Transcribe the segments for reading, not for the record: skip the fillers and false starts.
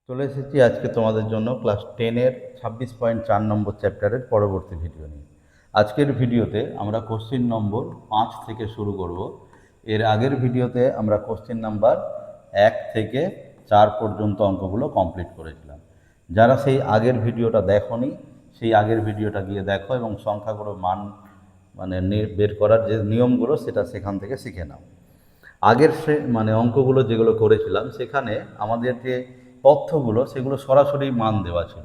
চলে এসেছি আজকে তোমাদের জন্য ক্লাস 10-এর 26.4 নম্বর চ্যাপ্টারের পরবর্তী ভিডিও নিয়ে। আজকের ভিডিওতে আমরা কোশ্চেন নম্বর 5 থেকে শুরু করব। এর আগের ভিডিওতে আমরা কোশ্চেন নাম্বার 1 থেকে 4 পর্যন্ত অঙ্কগুলো কমপ্লিট করেছিলাম। যারা সেই আগের ভিডিওটা দেখোনি, সেই আগের ভিডিওটা গিয়ে দেখো এবং সংখ্যাগুলোর মান বের করার যে নিয়মগুলো সেটা সেখান থেকে শিখে নাও। আগের অঙ্কগুলো যেগুলো করেছিলাম সেখানে আমাদের যে তথ্যগুলো সেগুলো সরাসরি মান দেওয়া ছিল,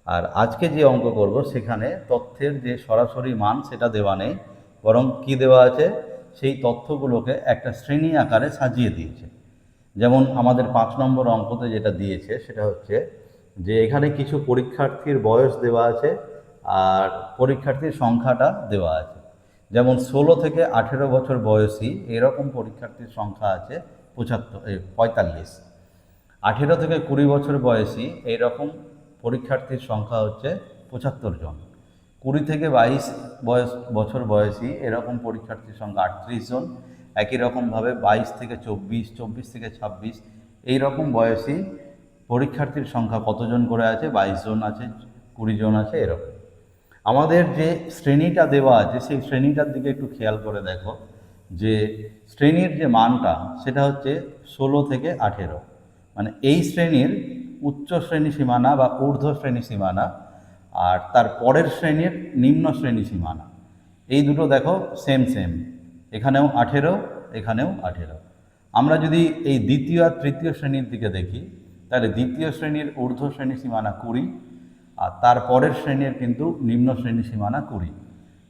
আর আজকে যে অঙ্ক করব সেখানে তথ্যের যে সরাসরি মান সেটা দেওয়া নেই, বরং কি দেওয়া আছে, সেই তথ্যগুলোকে একটা শ্রেণী আকারে সাজিয়ে দিয়েছে। যেমন আমাদের 5 নম্বর অঙ্কতে যেটা দিয়েছে সেটা হচ্ছে যে এখানে কিছু পরীক্ষার্থীর বয়স দেওয়া আছে আর পরীক্ষার্থীর সংখ্যাটা দেওয়া আছে। যেমন 16 থেকে 18 বছর বয়সী এরকম পরীক্ষার্থীর সংখ্যা আছে 45। 18 থেকে 20 বছর বয়সী এইরকম পরীক্ষার্থীর সংখ্যা হচ্ছে 75 জন। 20 থেকে 22 বছর বয়সী এরকম পরীক্ষার্থীর সংখ্যা 38 জন। একই রকমভাবে 22 থেকে 24, 24 থেকে 26 এই রকম বয়সী পরীক্ষার্থীর সংখ্যা কতজন করে আছে? 22 জন আছে, 20 জন আছে, এরকম। আমাদের যে শ্রেণীটা দেওয়া আছে সেই শ্রেণীটার দিকে একটু খেয়াল করে দেখো যে শ্রেণীর যে মানটা সেটা হচ্ছে 16 থেকে 18। মানে এই শ্রেণীর উচ্চ শ্রেণী সীমানা বা ঊর্ধ্ব শ্রেণী সীমানা, আর তার পরের শ্রেণীর নিম্ন শ্রেণী সীমানা, এই দুটো দেখো সেম সেম, এখানেও 18, এখানেও 18। আমরা যদি এই দ্বিতীয় আর তৃতীয় শ্রেণীর দিকে দেখি তাহলে দ্বিতীয় শ্রেণীর ঊর্ধ্ব শ্রেণী সীমানা 20, আর তারপরের শ্রেণীর কিন্তু নিম্ন শ্রেণী সীমানা 20।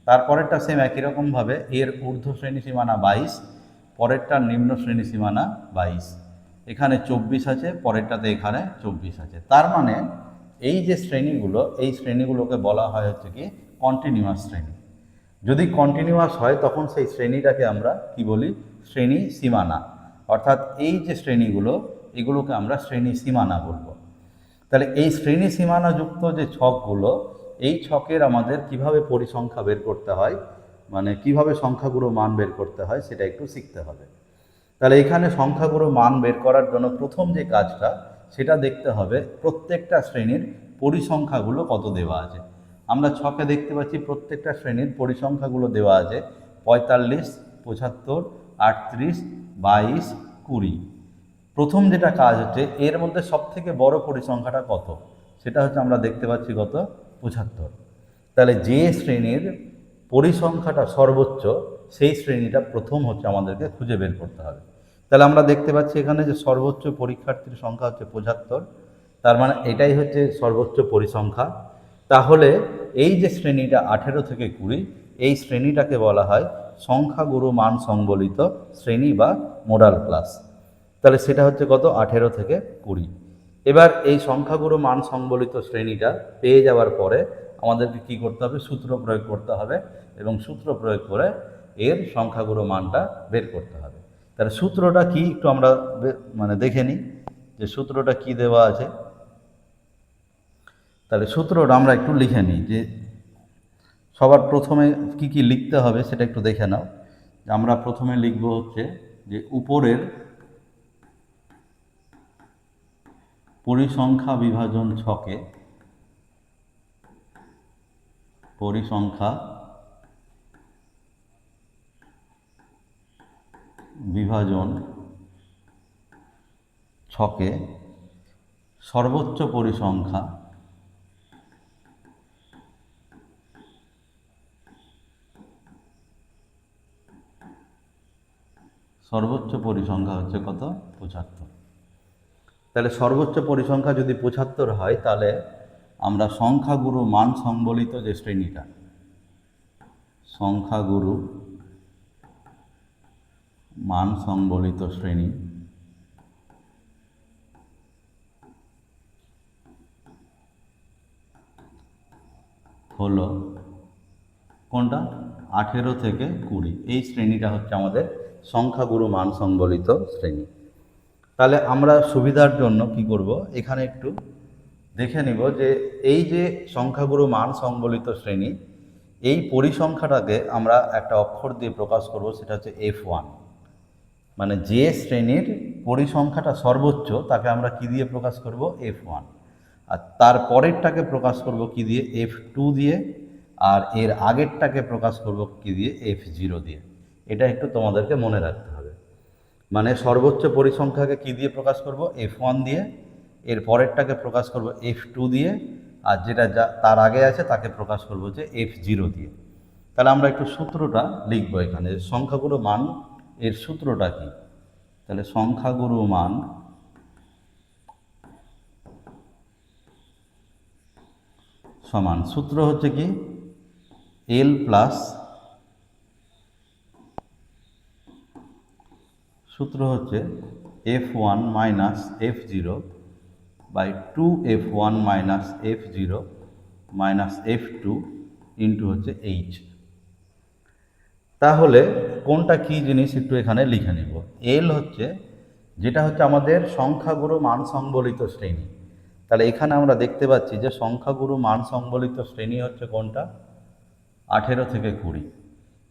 তারপরেরটা সেম একই রকমভাবে এর ঊর্ধ্ব শ্রেণী সীমানা 22, পরেরটার নিম্ন শ্রেণী সীমানা 22। এখানে 24 আছে, পরেরটাতে এখানে 24 আছে। তার মানে এই যে শ্রেণীগুলো, এই শ্রেণীগুলোকে বলা হয় হচ্ছে কি কন্টিনিউয়াস শ্রেণী। যদি কন্টিনিউয়াস হয় তখন সেই শ্রেণীটাকে আমরা কি বলি? শ্রেণী সীমানা। অর্থাৎ এই যে শ্রেণীগুলো এগুলোকে আমরা শ্রেণী সীমানা বলবো। তাহলে এই শ্রেণী সীমানাযুক্ত যে ছকগুলো, এই ছকের আমাদের কিভাবে পরিসংখ্যা বের করতে হয়, কিভাবে সংখ্যাগুলো মান বের করতে হয় সেটা একটু শিখতে হবে। তাহলে এখানে সংখ্যাগুলো মান বের করার জন্য প্রথম যে কাজটা সেটা দেখতে হবে প্রত্যেকটা শ্রেণীর পরিসংখ্যাগুলো কত দেওয়া আছে। আমরা ছকে দেখতে পাচ্ছি প্রত্যেকটা শ্রেণীর পরিসংখ্যাগুলো দেওয়া আছে 45, 75, 38, 22, 20। প্রথম যেটা কাজ হচ্ছে এর মধ্যে সবথেকে বড় পরিসংখ্যাটা কত, সেটা হচ্ছে আমরা দেখতে পাচ্ছি কত, 75। তাহলে যে শ্রেণীর পরিসংখ্যাটা সর্বোচ্চ সেই শ্রেণীটা প্রথম হচ্ছে আমাদেরকে খুঁজে বের করতে হবে। তাহলে আমরা দেখতে পাচ্ছি এখানে যে সর্বোচ্চ পরীক্ষার্থীর সংখ্যা হচ্ছে 75, তার মানে এটাই হচ্ছে সর্বোচ্চ পরিসংখ্যা। তাহলে এই যে শ্রেণীটা 18 থেকে 20, এই শ্রেণীটাকে বলা হয় সংখ্যাগুরু মান সংবলিত শ্রেণী বা মোডাল ক্লাস। তাহলে সেটা হচ্ছে কত, 18 থেকে 20। এবার এই সংখ্যাগুরু মান সংবলিত শ্রেণীটা পেয়ে যাওয়ার পরে আমাদেরকে কি করতে হবে? সূত্র প্রয়োগ করতে হবে, এবং সূত্র প্রয়োগ করে এর সংখ্যাগুরু মানটা বের করতে হবে। তাহলে সূত্রটা কি একটু আমরা দেখে নিই যে সূত্রটা কি দেওয়া আছে। তাহলে সূত্রটা আমরা একটু লিখে নিই যে সবার প্রথমে কি কি লিখতে হবে সেটা একটু দেখে নাও। আমরা প্রথমে লিখব হচ্ছে যে উপরের পরিসংখ্যা বিভাজন ছকে পরিসংখ্যা বিভাজন ছকে সর্বোচ্চ পরিসংখ্যা হচ্ছে কত? 75। তাহলে সর্বোচ্চ পরিসংখ্যা যদি 75 হয় তাহলে আমরা সংখ্যাগুরু মান সংবলিত যে শ্রেণীটা, সংখ্যাগুরু মান সংবলিত শ্রেণী হলো কোনটা? 18 থেকে 20। এই শ্রেণীটা হচ্ছে আমাদের সংখ্যাগুরু মান সংবলিত শ্রেণী। তাহলে আমরা সুবিধার জন্য কি করব, এখানে একটু দেখে নিব যে এই যে সংখ্যাগুরু মান সংবলিত শ্রেণী, এই পরিসংখ্যাটাকে আমরা একটা অক্ষর দিয়ে প্রকাশ করব, সেটা হচ্ছে F1। মানে যে শ্রেণীর পরিসংখ্যাটা সর্বোচ্চ তাকে আমরা কি দিয়ে প্রকাশ করব, F1, আর তার পরেরটাকে প্রকাশ করব কি দিয়ে, F2 দিয়ে, আর এর আগেরটাকে প্রকাশ করব কি দিয়ে, F0 দিয়ে। এটা একটু তোমাদেরকে মনে রাখতে হবে। মানে সর্বোচ্চ পরিসংখ্যাকে কি দিয়ে প্রকাশ করব, F1 দিয়ে, এর পরেরটাকে প্রকাশ করব F2 দিয়ে, আর যেটা তার আগে আছে তাকে প্রকাশ করব যে F0 দিয়ে। তাহলে আমরা একটু সূত্রটা লিখবো এখানে, সংখ্যাগুরু মান এর সূত্রটা কি। তাহলে সংখ্যাগুরু মান সমান, সূত্র হচ্ছে কি, L প্লাস, সূত্র হচ্ছে F1 minus F0 by 2F1 minus F0 minus F2 into হচ্ছে H। তাহলে কোনটা কি জিনিস একটু এখানে লিখে নিব। এল হচ্ছে যেটা হচ্ছে আমাদের সংখ্যাগুরু মান সংবলিত শ্রেণী। তাহলে এখানে আমরা দেখতে পাচ্ছি যে সংখ্যাগুরু মান সংবলিত শ্রেণী হচ্ছে কোনটা, 18 থেকে 20।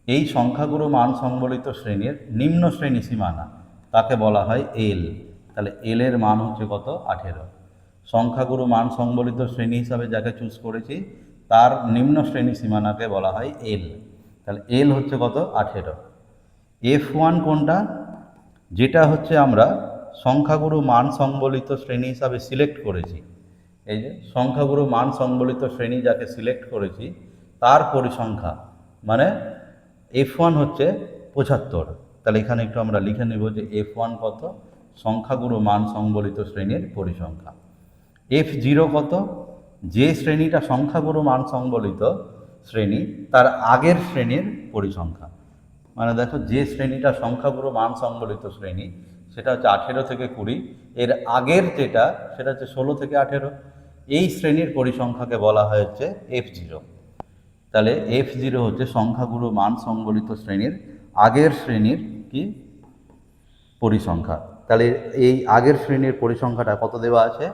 এই সংখ্যাগুরু মান সংবলিত শ্রেণীর নিম্ন শ্রেণী সীমানা তাকে বলা হয় এল। তাহলে এল এর মান হচ্ছে কত, 18। সংখ্যাগুরু মান সংবলিত শ্রেণী হিসাবে যাকে চুজ করেছি তার নিম্ন শ্রেণী সীমানাকে বলা হয় এল। তাহলে এল হচ্ছে কত, 18। F1 কোনটা, যেটা হচ্ছে আমরা সংখ্যাগুরু মান সংবলিত শ্রেণী হিসাবে সিলেক্ট করেছি, এই যে সংখ্যাগুরু মান সংবলিত শ্রেণী যাকে সিলেক্ট করেছি তার পরিসংখ্যা, মানে F1 হচ্ছে 75। তাহলে এখানে একটু আমরা লিখে নেব যে F1 কত, সংখ্যাগুরু মান সংবলিত শ্রেণীর পরিসংখ্যা। F0 কত, যে শ্রেণীটা সংখ্যাগুরু মান সংবলিত শ্রেণী তার আগের শ্রেণীর পরিসংখ্যা। মানে দেখো, যে শ্রেণীটা সংখ্যাগুরু মান সংবলিত শ্রেণী সেটা হচ্ছে 18 থেকে 20, এর আগের যেটা সেটা হচ্ছে 16 থেকে 18। এই শ্রেণীর পরিসংখ্যাকে বলা হচ্ছে F0। তাহলে F0 হচ্ছে সংখ্যাগুরু মান সংবলিত শ্রেণীর আগের শ্রেণীর কি পরিসংখ্যা। তাহলে এই আগের শ্রেণীর পরিসংখ্যাটা কত দেওয়া আছে,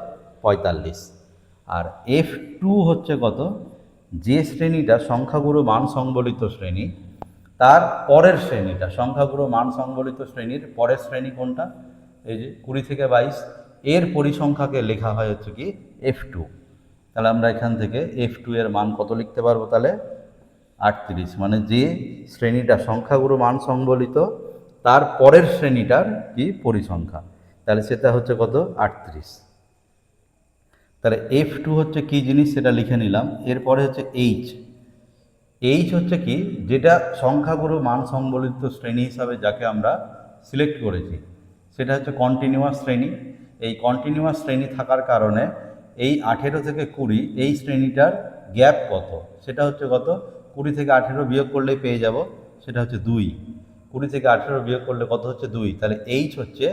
45। আর F2 হচ্ছে কত, যে শ্রেণীটা সংখ্যাগুরু মান সংবলিত শ্রেণী তার পরের শ্রেণীটা, সংখ্যাগুরু মান সংবলিত শ্রেণীর পরের শ্রেণী কোনটা, এই যে 20 থেকে 22, এর পরিসংখ্যাকে লেখা হয় হচ্ছে কি F2। তাহলে আমরা এখান থেকে F2 এর মান কত লিখতে পারবো, তাহলে 38। মানে যে শ্রেণীটা সংখ্যাগুরু মান সংবলিত তার পরের শ্রেণীটার কি পরিসংখ্যা, তাহলে সেটা হচ্ছে কত, 38। তাহলে F2 হচ্ছে কি জিনিস সেটা লিখে নিলাম। এরপরে হচ্ছে H হচ্ছে কি, যেটা সংখ্যাগুরু মান সংবলিত শ্রেণী হিসাবে যাকে আমরা সিলেক্ট করেছি সেটা হচ্ছে কন্টিনিউয়াস শ্রেণী। এই কন্টিনিউয়াস শ্রেণী থাকার কারণে এই 18 থেকে 20 এই শ্রেণীটার গ্যাপ কত, সেটা হচ্ছে কত, 20 থেকে 18 বিয়োগ করলেই পেয়ে যাব, সেটা হচ্ছে 2। 20 থেকে 18 বিয়োগ করলে কত হচ্ছে, 2। তাহলে H হচ্ছে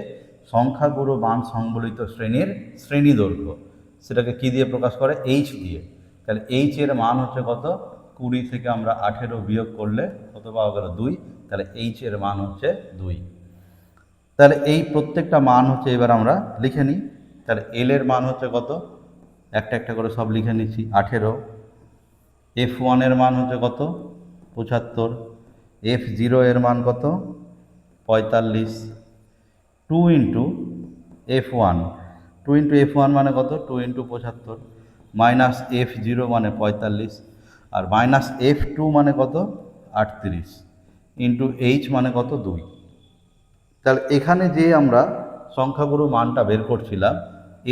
সংখ্যাগুরু মান সংবলিত শ্রেণীর শ্রেণী দৈর্ঘ্য, সেটাকে কি দিয়ে প্রকাশ করে, H দিয়ে। তাহলে H এর মান হচ্ছে কত, 20 থেকে আমরা 18 বিয়োগ করলে কত পাওয়া গেল, 2। তাহলে H এর মান হচ্ছে 2। তাহলে এই প্রত্যেকটা মান হচ্ছে এবার আমরা লিখে নিই। তাহলে L এর মান হচ্ছে কত, একটা একটা করে সব লিখে নিচ্ছি, 18। F1 এর মান হচ্ছে কত, 75। F0 এর মান কত, 45। 2 ইন্টু F1, 2 ইন্টু F1 মানে কত, 2 ইন্টু 75, মাইনাস F0 মানে 45, আর মাইনাস F2 মানে কত, 38, ইন্টু H মানে কত, 2। তাহলে এখানে যে আমরা সংখ্যাগুরু মানটা বের করছিলাম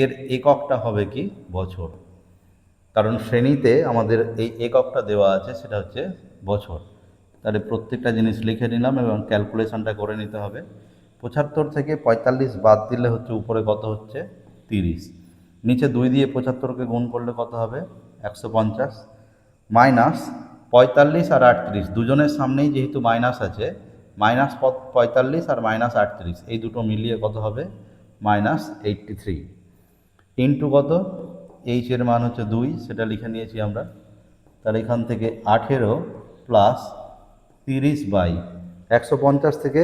এর এককটা হবে কি, বছর। কারণ শ্রেণীতে আমাদের এই এককটা দেওয়া আছে সেটা হচ্ছে বছর। তাহলে প্রত্যেকটা জিনিস লিখে নিলাম এবং ক্যালকুলেশনটা করে নিতে হবে। 75 থেকে 45 বাদ দিলে হচ্ছে উপরে কত হচ্ছে, 30। নিচে 2 দিয়ে 75কে গুণ করলে কত হবে, 150, মাইনাস 45 আর 38 দুজনের সামনেই যেহেতু মাইনাস আছে, মাইনাস 45 আর মাইনাস 38 এই দুটো মিলিয়ে কত হবে, মাইনাস 83, ইন্টু কত, H এর মান হচ্ছে 2, সেটা লিখে নিয়েছি আমরা। তাহলে এখান থেকে 18 প্লাস 30 বাই 150 থেকে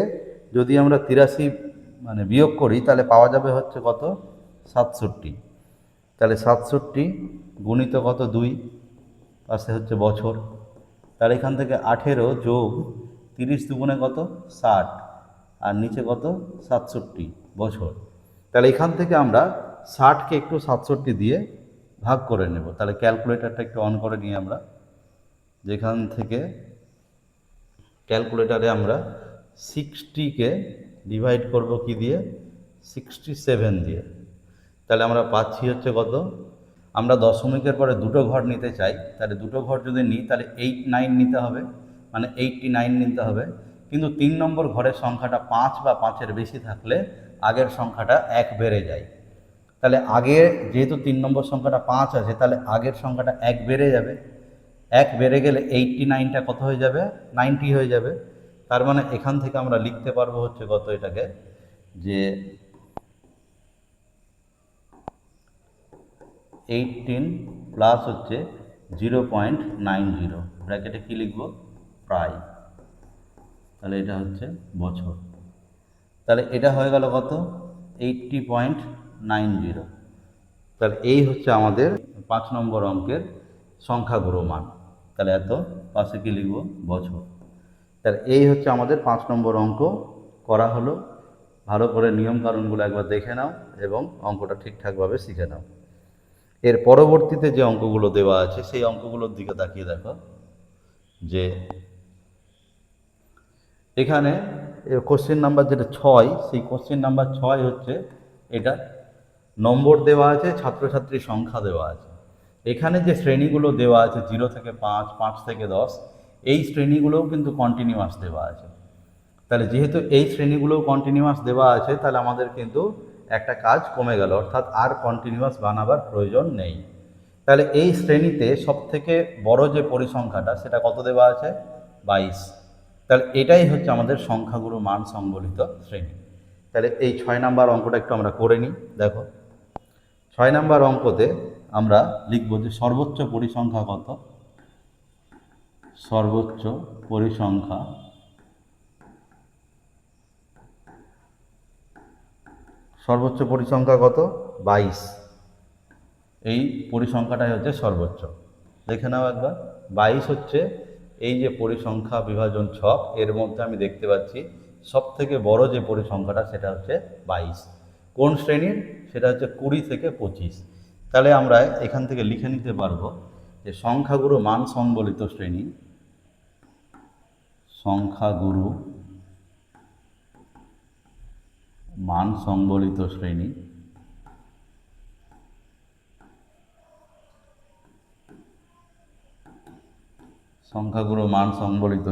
যদি আমরা 83 মানে বিয়োগ করি তাহলে পাওয়া যাবে হচ্ছে কত, 67। তাহলে 67 গুণিত কত, 2, পাশে হচ্ছে বছর। তাহলে এখান থেকে 18 যোগ 30 দুগুণে কত, 60, আর নিচে কত, 67 বছর। তাহলে এখান থেকে আমরা 60কে একটু 67 দিয়ে ভাগ করে নেব। তাহলে ক্যালকুলেটরটা একটু অন করে নিই আমরা। যেখান থেকে ক্যালকুলেটারে আমরা 60কে ডিভাইড করব কি দিয়ে, 67 দিয়ে। তাহলে আমরা পাচ্ছি হচ্ছে কত, আমরা দশমিকের পরে দুটো ঘর নিতে চাই, তাহলে দুটো ঘর যদি নিই তাহলে 89 নিতে হবে, মানে 89 নিতে হবে। কিন্তু 3 নম্বর ঘরের সংখ্যাটা 5 বা 5-এর বেশি থাকলে আগের সংখ্যাটা 1 বেড়ে যায়। তাহলে আগে যেহেতু 3 নম্বর সংখ্যাটা 5 আছে, তাহলে আগের সংখ্যাটা 1 বেড়ে যাবে। 1 বেড়ে গেলে 89টা কত হয়ে যাবে, 90 হয়ে যাবে। তার মানে এখান থেকে আমরা লিখতে পারবো হচ্ছে কত এটাকে, যে 18 প্লাস হচ্ছে 0.90, ব্র্যাকেটে কী লিখব, প্রায়। তাহলে এটা হচ্ছে বছর। তাহলে এটা হয়ে গেল কত, 80.90। তাহলে এই হচ্ছে আমাদের 5 নম্বর অঙ্কের সংখ্যাগুরু মান। তাহলে এত পাশে কী লিখব, বছর। তাহলে এই হচ্ছে আমাদের 5 নম্বর অঙ্ক করা হলো। ভালো করে নিয়মকানুনগুলো একবার দেখে নাও এবং অঙ্কটা ঠিকঠাকভাবে শিখে নাও। এর পরবর্তীতে যে অঙ্কগুলো দেওয়া আছে সেই অঙ্কগুলোর দিকে তাকিয়ে দেখো, যে এখানে কোশ্চেন নাম্বার যেটা 6, সেই কোশ্চেন নাম্বার 6 হচ্ছে এটা নম্বর দেওয়া আছে, ছাত্রছাত্রীর সংখ্যা দেওয়া আছে। এখানে যে শ্রেণীগুলো দেওয়া আছে 0 থেকে 5, 5 থেকে 10, এই শ্রেণীগুলোও কিন্তু কন্টিনিউয়াস দেওয়া আছে। তাহলে যেহেতু এই শ্রেণীগুলোও কন্টিনিউয়াস দেওয়া আছে, তাহলে আমাদের কিন্তু একটা কাজ কমে গেল, অর্থাৎ আর কন্টিনিউয়াস বানাবার প্রয়োজন নেই। তাহলে এই শ্রেণীতে সবথেকে বড় যে পরিসংখ্যাটা সেটা কত দেওয়া আছে, 22। তাহলে এটাই হচ্ছে আমাদের সংখ্যাগুরু মান সংবলিত শ্রেণী। তাহলে এই 6 নাম্বার অঙ্কটা একটু আমরা করে নিই। দেখো 6 নাম্বার অঙ্কতে আমরা লিখব যে সর্বোচ্চ পরিসংখ্যা কত, সর্বোচ্চ পরিসংখ্যা কত, 22। এই পরিসংখ্যাটাই হচ্ছে সর্বোচ্চ। দেখে নাও একবার, 22 হচ্ছে এই যে পরিসংখ্যা বিভাজন ছক, এর মধ্যে আমি দেখতে পাচ্ছি সব থেকে বড় যে পরিসংখ্যাটা সেটা হচ্ছে 22। কোন শ্রেণীর, সেটা হচ্ছে 20 থেকে 25। তাহলে আমরা এখান থেকে লিখে নিতে পারবো যে সংখ্যাগুরু মান সংবলিত শ্রেণী, সংখ্যাগুরু মান সংবলিত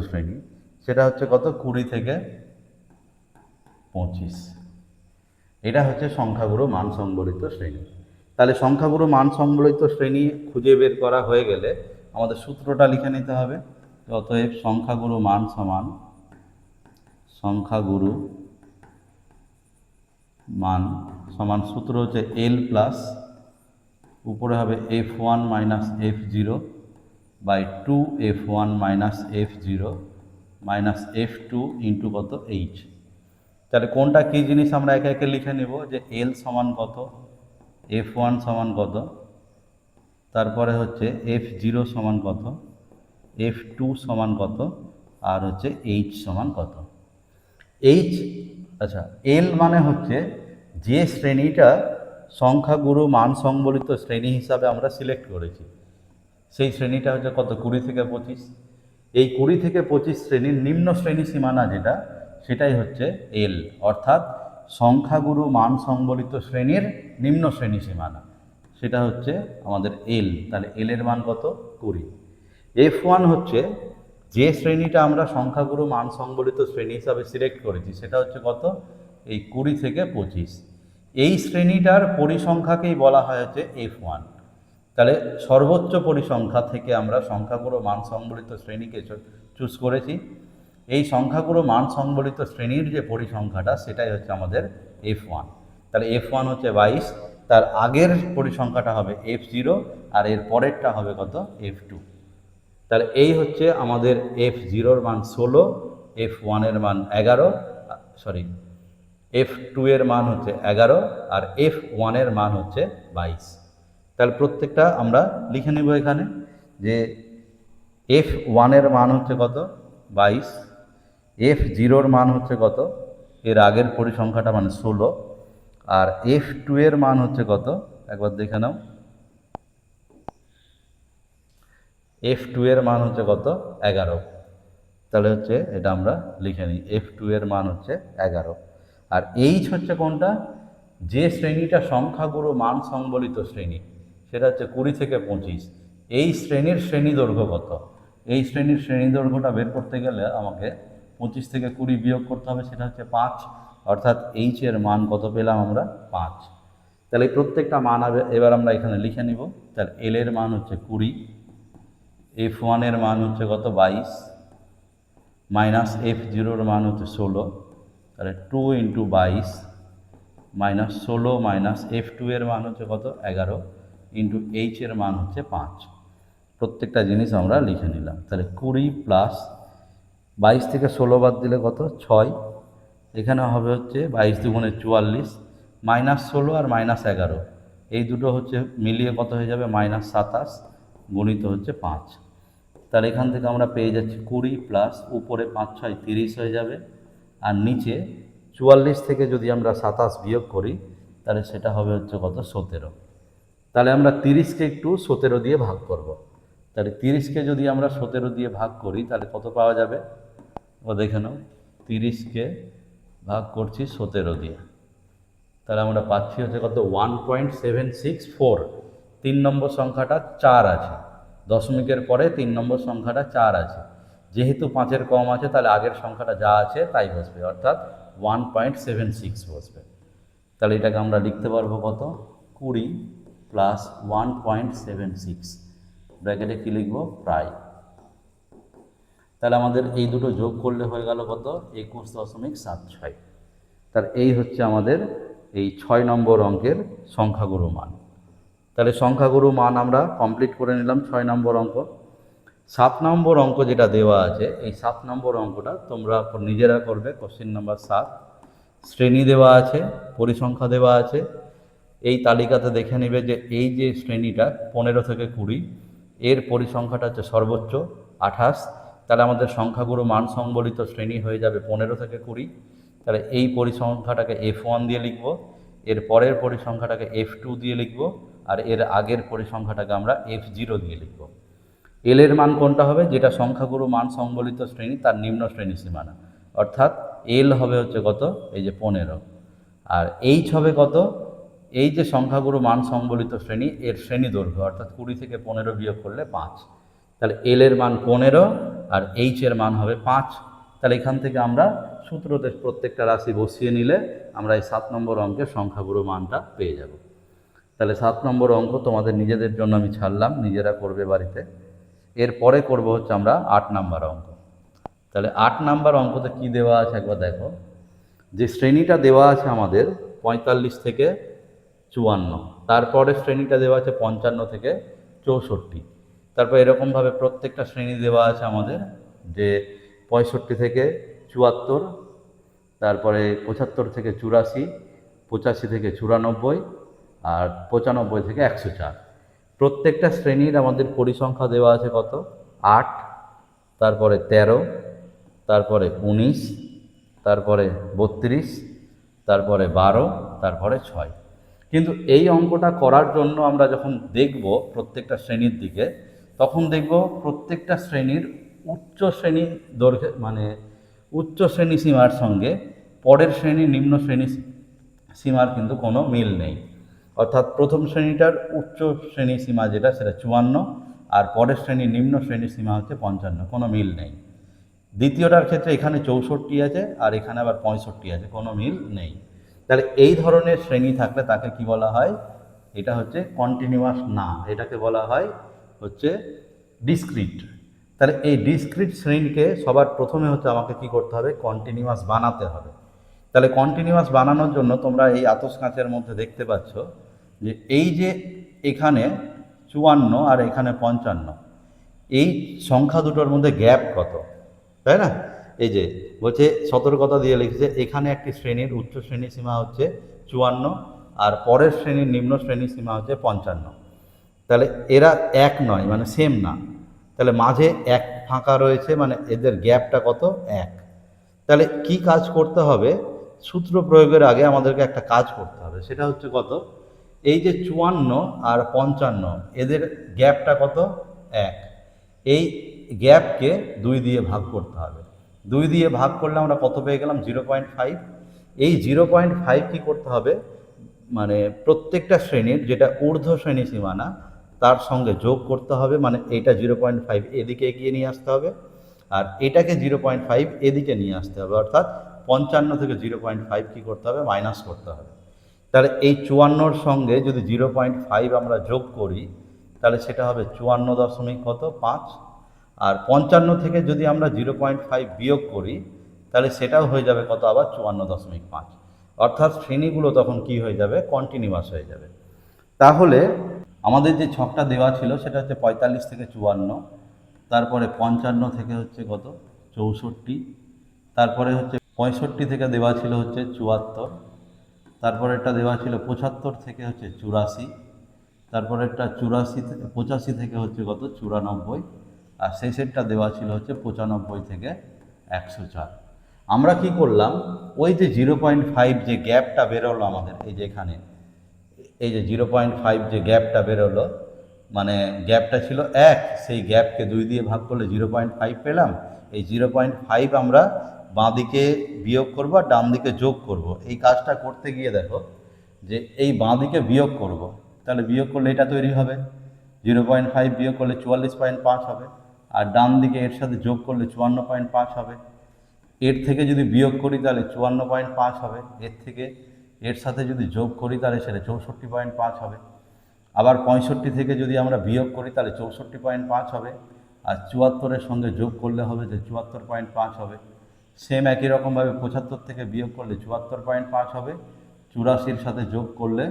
শ্রেণী সেটা হচ্ছে কত, 20 থেকে 25। এটা হচ্ছে সংখ্যাগুরু মান সংবলিত শ্রেণী। তাহলে সংখ্যাগুরু মান সংবলিত শ্রেণী খুঁজে বের করা হয়ে গেলে আমাদের সূত্রটা লিখে নিতে হবে। অতএব সংখ্যাগুরু মান সমান, সংখ্যাগুরু মান সমান সূত্র হচ্ছে L প্লাস, উপরে হবে F1 minus F0 by 2F1 minus F0 minus F2 into কত, H। তাহলে কোনটা কী জিনিস আমরা একে একে লিখে নেব, যে L সমান কত, F1 সমান কত, তারপরে হচ্ছে F0 সমান কত, F2 সমান কত, আর হচ্ছে H সমান কত। H, আচ্ছা, L মানে হচ্ছে যে শ্রেণীটা সংখ্যাগুরু মান সংবলিত শ্রেণী হিসাবে আমরা সিলেক্ট করেছি, সেই শ্রেণীটা হচ্ছে কত, 20 থেকে 25। এই 20 থেকে 25 শ্রেণীর নিম্ন শ্রেণী সীমানা যেটা, সেটাই হচ্ছে এল, অর্থাৎ সংখ্যাগুরু মান সংবলিত শ্রেণীর নিম্ন শ্রেণী সীমানা, সেটা হচ্ছে আমাদের এল। তাহলে এল এর মান কত, 20। F1 হচ্ছে যে শ্রেণীটা আমরা সংখ্যাগুরু মান সংবলিত শ্রেণী হিসাবে সিলেক্ট করেছি, সেটা হচ্ছে কত, এই 20 থেকে 25। এই শ্রেণীটার পরিসংখ্যাকেই বলা হয় হচ্ছে F1। তাহলে সর্বোচ্চ পরিসংখ্যা থেকে আমরা সংখ্যাগুরু মান সংবলিত শ্রেণীকে চুজ করেছি। এই সংখ্যাগুরু মান সংবলিত শ্রেণীর যে পরিসংখ্যাটা সেটাই হচ্ছে আমাদের F1। তাহলে F1 হচ্ছে 22, তার আগের পরিসংখ্যাটা হবে F0, আর এর পরেরটা হবে কত, F2। তাহলে এই হচ্ছে আমাদের F0-র মান 16, F1-এর মান 11, F2-এর মান হচ্ছে 11, আর F1-এর মান হচ্ছে 22। তাহলে প্রত্যেকটা আমরা লিখে নেব এখানে, যে F1-এর মান হচ্ছে কত, 22, F0-র মান হচ্ছে কত, এর আগের পরিসংখ্যাটা মানে 16, আর F2 এর মান হচ্ছে কত একবার দেখে নাও। F2 এর মান হচ্ছে কত 11। তাহলে হচ্ছে এটা আমরা লিখে নিই, F2 এর মান হচ্ছে 11। আর H হচ্ছে কোনটা, যে শ্রেণীটা সংখ্যাগুরু মান সংবলিত শ্রেণী সেটা হচ্ছে 20 থেকে 25। এই শ্রেণীর শ্রেণী দৈর্ঘ্য কত, এই শ্রেণীর শ্রেণী দৈর্ঘ্যটা বের করতে গেলে আমাকে 25 থেকে 20 বিয়োগ করতে হবে, সেটা হচ্ছে 5। অর্থাৎ H এর মান কত পেলাম আমরা 5। তাহলে এই প্রত্যেকটা মান এবার আমরা এখানে লিখে নিব। তাহলে L এর মান হচ্ছে 20, F1 এর মান হচ্ছে কত 22, মাইনাস F0 মান হচ্ছে 16। তাহলে 2 × 22 মাইনাস 16 মাইনাস F2 এর মান হচ্ছে কত 11 ইন্টু H এর মান হচ্ছে 5। প্রত্যেকটা জিনিস আমরা লিখে নিলাম। তাহলে 20 প্লাস 22 থেকে 16 বাদ দিলে কত 6, এখানে হবে হচ্ছে 22 দুগুণে 44 মাইনাস 16 আর মাইনাস 11, এই দুটো হচ্ছে মিলিয়ে কত হয়ে যাবে -27 গুণিত হচ্ছে 5। তাহলে এখান থেকে আমরা পেয়ে যাচ্ছি 20 প্লাস উপরে 5 6 30 হয়ে যাবে, আর নিচে 44 থেকে যদি আমরা 27 বিয়োগ করি তাহলে সেটা হবে হচ্ছে কত 17। তাহলে আমরা 30কে একটু 17 দিয়ে ভাগ করব। তাহলে 30কে যদি আমরা 17 দিয়ে ভাগ করি তাহলে কত পাওয়া যাবে, ও দেখে নাও। 30কে ভাগ করছি 17 দিয়ে, তাহলে আমরা পাচ্ছি হচ্ছে কত 1.764। 3 নম্বর সংখ্যাটা 4 আছে, দশমিকের পরে 3 নম্বর সংখ্যাটা 4 আছে, যেহেতু 5-এর কম আছে তাহলে আগের সংখ্যাটা যা আছে তাই বসবে, অর্থাৎ 1.76 বসবে। তাহলে এটাকে আমরা লিখতে পারবো কত 20 প্লাস 1.76, ব্র্যাকেটে কী লিখবো প্রায়। তাহলে আমাদের এই দুটো যোগ করলে হয়ে গেল কত 21.76। তাহলে এই হচ্ছে আমাদের এই 6 নম্বর অঙ্কের সংখ্যাগুরু মান। তাহলে সংখ্যাগুরু মান আমরা কমপ্লিট করে নিলাম 6 নম্বর অঙ্ক। 7 নম্বর অঙ্ক যেটা দেওয়া আছে, এই 7 নম্বর অঙ্কটা তোমরা নিজেরা করবে। কোশ্চেন নাম্বার 7, শ্রেণী দেওয়া আছে, পরিসংখ্যা দেওয়া আছে। এই তালিকাতে দেখে নেবে যে এই যে শ্রেণীটা 15 থেকে 20, এর পরিসংখ্যাটা হচ্ছে সর্বোচ্চ 28। তাহলে আমাদের সংখ্যাগুরু মান সংবলিত শ্রেণী হয়ে যাবে 15 থেকে 20। তাহলে এই পরিসংখ্যাটাকে F1 দিয়ে লিখব, এর পরের পরিসংখ্যাটাকে F2 দিয়ে লিখব, আর এর আগের পরিসংখ্যাটাকে আমরা F0 দিয়ে লিখব। এল এর মান কোনটা হবে, যেটা সংখ্যাগুরু মান সংবলিত শ্রেণী তার নিম্ন শ্রেণী সীমানা, অর্থাৎ এল হবে হচ্ছে কত এই যে 15। আর এইচ হবে কত, এই যে সংখ্যাগুরু মান সংবলিত শ্রেণী এর শ্রেণী দৈর্ঘ্য, অর্থাৎ 20 থেকে 15 বিয়োগ করলে 5। তাহলে এল এর মান 15 আর এইচ এর মান হবে 5। তাহলে এখান থেকে আমরা সূত্রতে প্রত্যেকটা রাশি বসিয়ে নিলে আমরা এই 7 নম্বর অঙ্কের সংখ্যাগুরু মানটা পেয়ে যাব। তাহলে 7 নম্বর অঙ্ক তোমাদের নিজেদের জন্য আমি ছাড়লাম, নিজেরা করবে বাড়িতে। এরপরে করব হচ্ছে আমরা 8 নাম্বার অঙ্ক। তাহলে 8 নাম্বার অঙ্কতে কি দেওয়া আছে একবার দেখো। যে শ্রেণীটা দেওয়া আছে আমাদের 45 থেকে 54, তারপরে শ্রেণীটা দেওয়া আছে 55 থেকে 64, তারপর এরকমভাবে প্রত্যেকটা শ্রেণী দেওয়া আছে আমাদের যে 65 থেকে 74, তারপরে 75 থেকে 84, 85 থেকে 94, আর 95 থেকে 104। প্রত্যেকটা শ্রেণীর আমাদের পরিসংখ্যা দেওয়া আছে কত 8, তারপরে 13, তারপরে 19, তারপরে 32, তারপরে 12, তারপরে 6। কিন্তু এই অঙ্কটা করার জন্য আমরা যখন দেখব প্রত্যেকটা শ্রেণীর দিকে, তখন দেখব প্রত্যেকটা শ্রেণীর উচ্চ শ্রেণী দৈর্ঘ্য মানে উচ্চ শ্রেণী সীমার সঙ্গে পরের শ্রেণীর নিম্ন শ্রেণী সীমার কিন্তু কোনো মিল নেই। অর্থাৎ প্রথম শ্রেণীটার উচ্চ শ্রেণী সীমা যেটা সেটা 54, আর পরের শ্রেণীর নিম্ন শ্রেণী সীমা হচ্ছে 55, কোনো মিল নেই। দ্বিতীয়টার ক্ষেত্রে এখানে 64 আছে আর এখানে আবার 65 আছে, কোনো মিল নেই। তাহলে এই ধরনের শ্রেণী থাকলে তাকে কি বলা হয়, এটা হচ্ছে কন্টিনিউয়াস না, এটাকে বলা হয় হচ্ছে ডিসক্রিট। তাহলে এই ডিসক্রিট শ্রেণীকে সবার প্রথমে হচ্ছে আমাকে কি করতে হবে, কন্টিনিউয়াস বানাতে হবে। তাহলে কন্টিনিউয়াস বানানোর জন্য তোমরা এই আতস কাঁচের মধ্যে দেখতে পাচ্ছ যে এই যে এখানে 54 আর এখানে 55, এই সংখ্যা দুটোর মধ্যে গ্যাপ কত, তাই না? এই যে বলছে সতর্কতা দিয়ে লিখছে এখানে একটি শ্রেণীর উচ্চ শ্রেণী সীমা হচ্ছে 54 আর পরের শ্রেণীর নিম্ন শ্রেণী সীমা হচ্ছে 55। তাহলে এরা এক নয়, মানে সেম না। তাহলে মাঝে এক ফাঁকা রয়েছে, মানে এদের গ্যাপটা কত 1। তাহলে কি কাজ করতে হবে, সূত্র প্রয়োগের আগে আমাদেরকে একটা কাজ করতে হবে, সেটা হচ্ছে কত, এই যে 54 আর 55 এদের গ্যাপটা কত, 1। এই গ্যাপকে 2 দিয়ে ভাগ করতে হবে। 2 দিয়ে ভাগ করলে আমরা কত পেয়ে গেলাম, 0.5। এই 0.5 কী করতে হবে, মানে প্রত্যেকটা শ্রেণীর যেটা ঊর্ধ্ব শ্রেণী সীমানা তার সঙ্গে যোগ করতে হবে, মানে এইটা 0.5 এদিকে এগিয়ে নিয়ে আসতে হবে, আর এটাকে 0.5 এদিকে নিয়ে আসতে হবে, অর্থাৎ 55 থেকে 0.5 কী করতে হবে, মাইনাস করতে হবে। তাহলে এই 54-র সঙ্গে যদি 0.5 আমরা যোগ করি তাহলে সেটা হবে 54.5। আর 55 থেকে যদি আমরা 0.5 বিয়োগ করি তাহলে সেটাও হয়ে যাবে কত, আবার 54.5। অর্থাৎ শ্রেণীগুলো তখন কি হয়ে যাবে, কন্টিনিউয়াস হয়ে যাবে। তাহলে আমাদের যে ছকটা দেওয়া ছিল সেটা হচ্ছে 45 থেকে 54, তারপরে 55 থেকে হচ্ছে কত, 64, তারপরে হচ্ছে 65 থেকে দেওয়া ছিল হচ্ছে 74, তারপরে একটা দেওয়া ছিল 75 থেকে হচ্ছে 84, তারপরে একটা 85 থেকে হচ্ছে কত, 94, আর শেষেরটা দেওয়া ছিল হচ্ছে 95 থেকে 104। আমরা কি করলাম, ওই যে 0.5 যে গ্যাপটা বেরোলো আমাদের, এই যে এখানে এই যে 0.5 যে গ্যাপটা বেরোলো, মানে গ্যাপটা ছিল 1, সেই গ্যাপকে 2 দিয়ে ভাগ করলে 0.5 পেলাম। এই 0.5 আমরা বাঁ দিকে বিয়োগ করব আর ডান দিকে যোগ করব। এই কাজটা করতে গিয়ে দেখো যে এই বাঁ দিকে বিয়োগ করব, তাহলে বিয়োগ করলে এটা তৈরি হবে, 0.5 বিয়োগ করলে 44.5 হবে, আর ডান দিকে এর সাথে যোগ করলে 54.5 হবে। এর থেকে যদি বিয়োগ করি তাহলে 54.5 হবে, এর থেকে এর সাথে যদি যোগ করি তাহলে সেটা 64.5 হবে। আবার 65 থেকে যদি আমরা বিয়োগ করি তাহলে 64.5 হবে, আর 74-এর সঙ্গে যোগ করলে হবে যে 74.5 হবে। সেম একই রকমভাবে 75 থেকে বিয়োগ করলে 74.5 হবে, 84-র সাথে যোগ করলে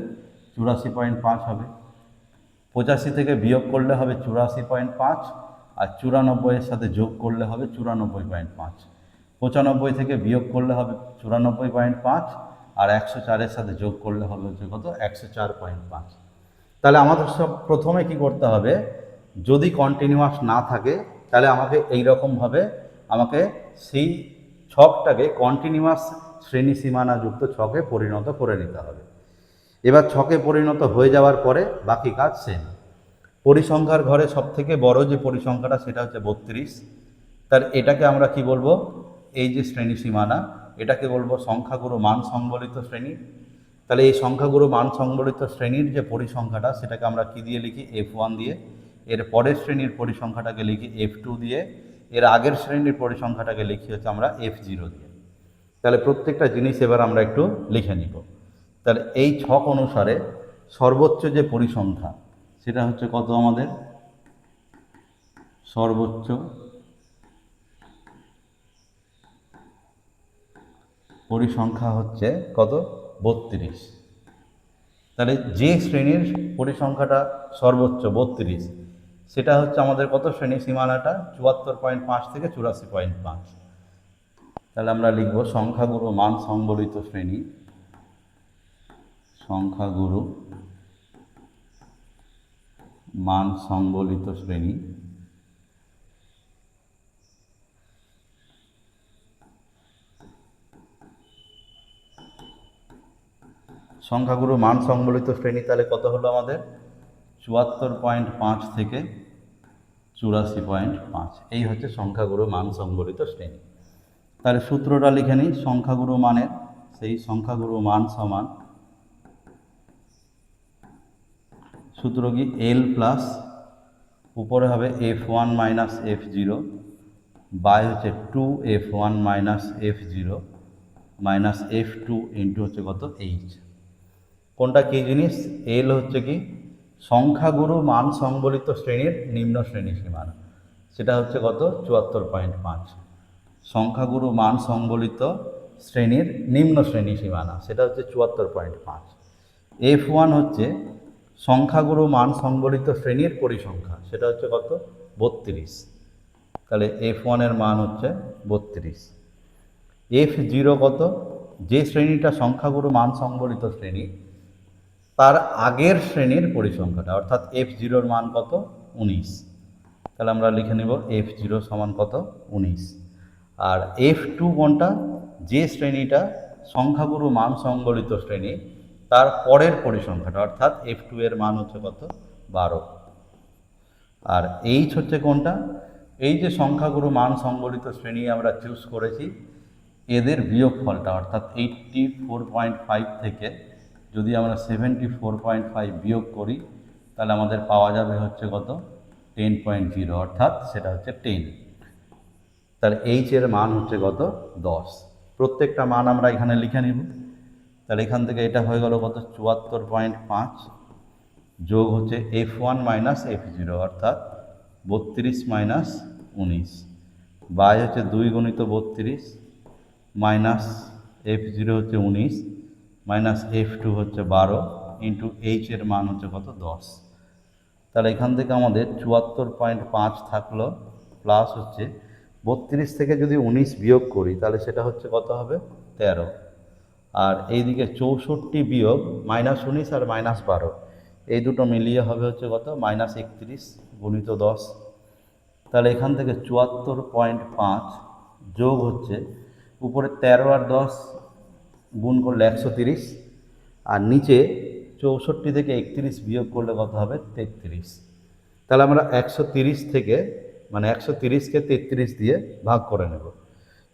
84.5 হবে, 85 থেকে বিয়োগ করলে হবে 84.5, আর 94-এর সাথে যোগ করলে হবে 94.5, 95 থেকে বিয়োগ করলে হবে 94.5, আর 104-এর সাথে যোগ করলে হবে হচ্ছে কত, 104.5। তাহলে আমাদের সব প্রথমে কি করতে হবে, যদি কন্টিনিউয়াস না থাকে তাহলে আমাকে এই রকমভাবে আমাকে সেই ছকটাকে কন্টিনিউয়াস শ্রেণী সীমানাযুক্ত ছকে পরিণত করে নিতে হবে। এবার ছকে পরিণত হয়ে যাওয়ার পরে বাকি কাজ সেম। পরিসংখ্যার ঘরে সবথেকে বড় যে পরিসংখ্যাটা সেটা হচ্ছে 32। তার এটাকে আমরা কি বলবো, এই যে শ্রেণী সীমানা এটাকে বলবো সংখ্যাগুরু মান সংবলিত শ্রেণী। তাহলে এই সংখ্যাগুরু মান সংবলিত শ্রেণীর যে পরিসংখ্যাটা সেটাকে আমরা কি দিয়ে লিখি, F1 দিয়ে। এর পরের শ্রেণীর পরিসংখ্যাটাকে লিখি F2 দিয়ে। এর আগের শ্রেণীর পরিসংখ্যাটাকে লিখি হচ্ছে আমরা F0 দিয়ে। তাহলে প্রত্যেকটা জিনিস এবার আমরা একটু লিখে নিব। তাহলে এই ছক অনুসারে সর্বোচ্চ যে পরিসংখ্যা সেটা হচ্ছে কত, আমাদের সর্বোচ্চ পরিসংখ্যা হচ্ছে কত, 32। তাহলে যে শ্রেণীর পরিসংখ্যাটা সর্বোচ্চ 32 সেটা হচ্ছে আমাদের কত, শ্রেণী সীমানাটা 74.5 থেকে 84.5। তাহলে আমরা লিখব সংখ্যাগুরু মান সংবলিত শ্রেণী, সংখ্যাগুরু মান সংবলিত শ্রেণী সংখ্যাগুরু মান সংবলিত শ্রেণী তাহলে কত হলো আমাদের, 74.5 থেকে 84.5। এই হচ্ছে সংখ্যাগুরু মান সংবলিত শ্রেণী। তাহলে সূত্রটা লিখে নিই সংখ্যাগুরু মানের, সেই সংখ্যাগুরু মান সমান সূত্র কি, L প্লাস উপরে হবে F1 মাইনাস F0 বাই হচ্ছে 2F1 minus F0 minus F2 into হচ্ছে কত, H। কোনটা কী জিনিস, এল হচ্ছে কি সংখ্যাগুরু মান সংবলিত শ্রেণীর নিম্ন শ্রেণী সীমানা, সেটা হচ্ছে কত, 74.5। সংখ্যাগুরু মান সংবলিত শ্রেণীর নিম্ন শ্রেণী সীমানা সেটা হচ্ছে 74.5। F1 হচ্ছে সংখ্যাগুরু মান সংবলিত শ্রেণীর পরিসংখ্যা, সেটা হচ্ছে কত, 32। তাহলে F1 এর মান হচ্ছে 32। F0 কত, যে শ্রেণীটা সংখ্যাগুরু মান সংবলিত শ্রেণী তার আগের শ্রেণীর পরিসংখ্যাটা, অর্থাৎ F0-র মান কত, 19। তাহলে আমরা লিখে নেব F0 সমান কত, 19। আর F2 কোনটা, যে শ্রেণীটা সংখ্যাগুরু মান সংবলিত শ্রেণী তার পরের পরিসংখ্যাটা অর্থাৎ F2 এর মান হচ্ছে কত 12। আর এইচ হচ্ছে কোনটা, এই যে সংখ্যাগুরু মান সংবলিত শ্রেণী আমরা চুজ করেছি এদের বিয়োগফলটা অর্থাৎ 84.5 থেকে যদি আমরা 74.5 বিয়োগ করি তাহলে আমাদের পাওয়া যাবে হচ্ছে কত 10.0 অর্থাৎ সেটা হচ্ছে 10। তাহলে এইচ এর মান হচ্ছে কত 10। প্রত্যেকটা মান আমরা এখানে লিখে নিব। তাহলে এখান থেকে এটা হয়ে গেল কত 74.5 যোগ হচ্ছে F1 মাইনাস F0 অর্থাৎ 32 মাইনাস 19 বাই হচ্ছে 2 গুণিত 32 মাইনাস F0 হচ্ছে 19 মাইনাস F2 হচ্ছে 12 ইন্টু এইচ এর মান হচ্ছে কত 10। তাহলে এখান থেকে আমাদের 74.5 থাকলো প্লাস হচ্ছে 32 থেকে যদি 19 বিয়োগ করি তাহলে সেটা হচ্ছে কত হবে 13। আর এইদিকে 64 বিয়োগ মাইনাস 19 আর মাইনাস 12 এই দুটো মিলিয়ে হবে হচ্ছে কত মাইনাস 31 গুণিত 10। তাহলে এখান থেকে 74.5 যোগ হচ্ছে উপরে 13 আর 10 গুণ করলে 130 আর নিচে 64 থেকে 31 বিয়োগ করলে কত হবে 33। তাহলে আমরা 130 থেকে মানে 130কে 33 দিয়ে ভাগ করে নেব।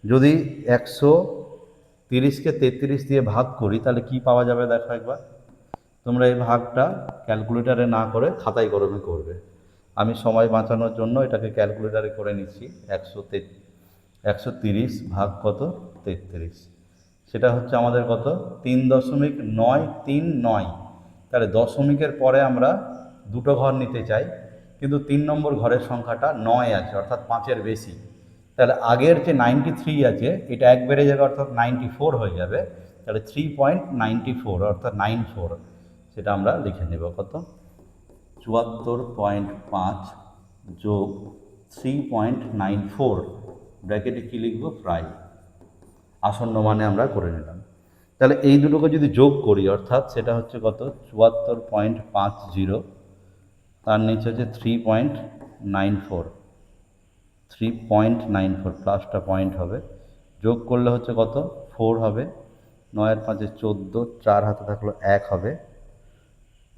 যদি 130কে 33 দিয়ে ভাগ করি তাহলে কি পাওয়া যাবে দেখো একবার। তোমরা এই ভাগটা ক্যালকুলেটারে না করে খাতায় কলমে করবে। আমি সময় বাঁচানোর জন্য এটাকে ক্যালকুলেটারে করে নিচ্ছি। 130 ভাগ কত 33, সেটা হচ্ছে আমাদের কত 3.939। তাহলে দশমিকের পরে আমরা দুটো ঘর নিতে চাই কিন্তু 3 নম্বর ঘরের সংখ্যাটা 9 আছে অর্থাৎ 5-এর বেশি। তাহলে আগের যে 93 আছে এটা এক বেড়ে যাবে অর্থাৎ 94 হয়ে যাবে। তাহলে 3.94 অর্থাৎ 94 সেটা আমরা লিখে নেব কত 74.5 যোগ 3.94 ব্র্যাকেটে কী লিখব প্রায় আসন্ন মানে আমরা করে নিলাম। তাহলে এই দুটোকে যদি যোগ করি অর্থাৎ সেটা হচ্ছে কত 74.50 তার নিচে হচ্ছে 3.94 প্লাসটা পয়েন্ট হবে যোগ করলে হচ্ছে কত 4 হবে, 9 আর 5 14, 4 হাতে থাকলো 1 হবে,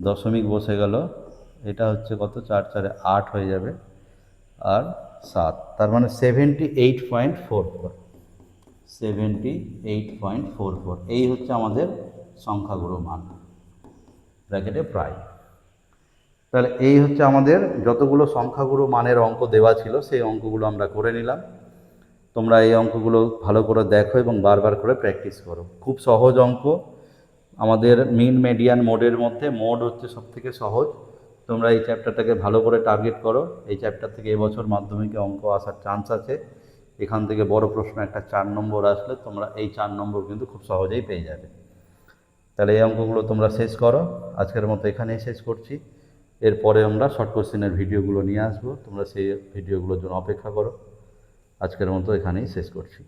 দশমিক বসে গেল, এটা হচ্ছে কত 4 4 8 হয়ে যাবে আর 7, তার মানে 78.44 এই হচ্ছে আমাদের সংখ্যাগুরু মান ব্র্যাকেটে প্রায়। তাহলে এই হচ্ছে আমাদের যতগুলো সংখ্যাগুরু মানের অঙ্ক দেওয়া ছিল সেই অঙ্কগুলো আমরা করে নিলাম। তোমরা এই অঙ্কগুলো ভালো করে দেখো এবং বারবার করে প্র্যাকটিস করো। খুব সহজ অঙ্ক, আমাদের মিন মেডিয়ান মোডের মধ্যে মোড হচ্ছে সবথেকে সহজ। তোমরা এই চ্যাপ্টারটাকে ভালো করে টার্গেট করো। এই চ্যাপ্টার থেকে এবছর মাধ্যমিকে অঙ্ক আসার চান্স আছে। এখান থেকে বড় প্রশ্ন একটা 4 নম্বর আসলে তোমরা এই 4 নম্বর কিন্তু খুব সহজেই পেয়ে যাবে। তাহলে এই অঙ্কগুলো তোমরা শেষ করো। আজকের মতো এখানেই শেষ করছি। এরপরে আমরা শর্ট কোশ্চেনের ভিডিওগুলো নিয়ে আসবো, তোমরা সেই ভিডিওগুলোর জন্য অপেক্ষা করো। আজকের মতো এখানেই শেষ করছি।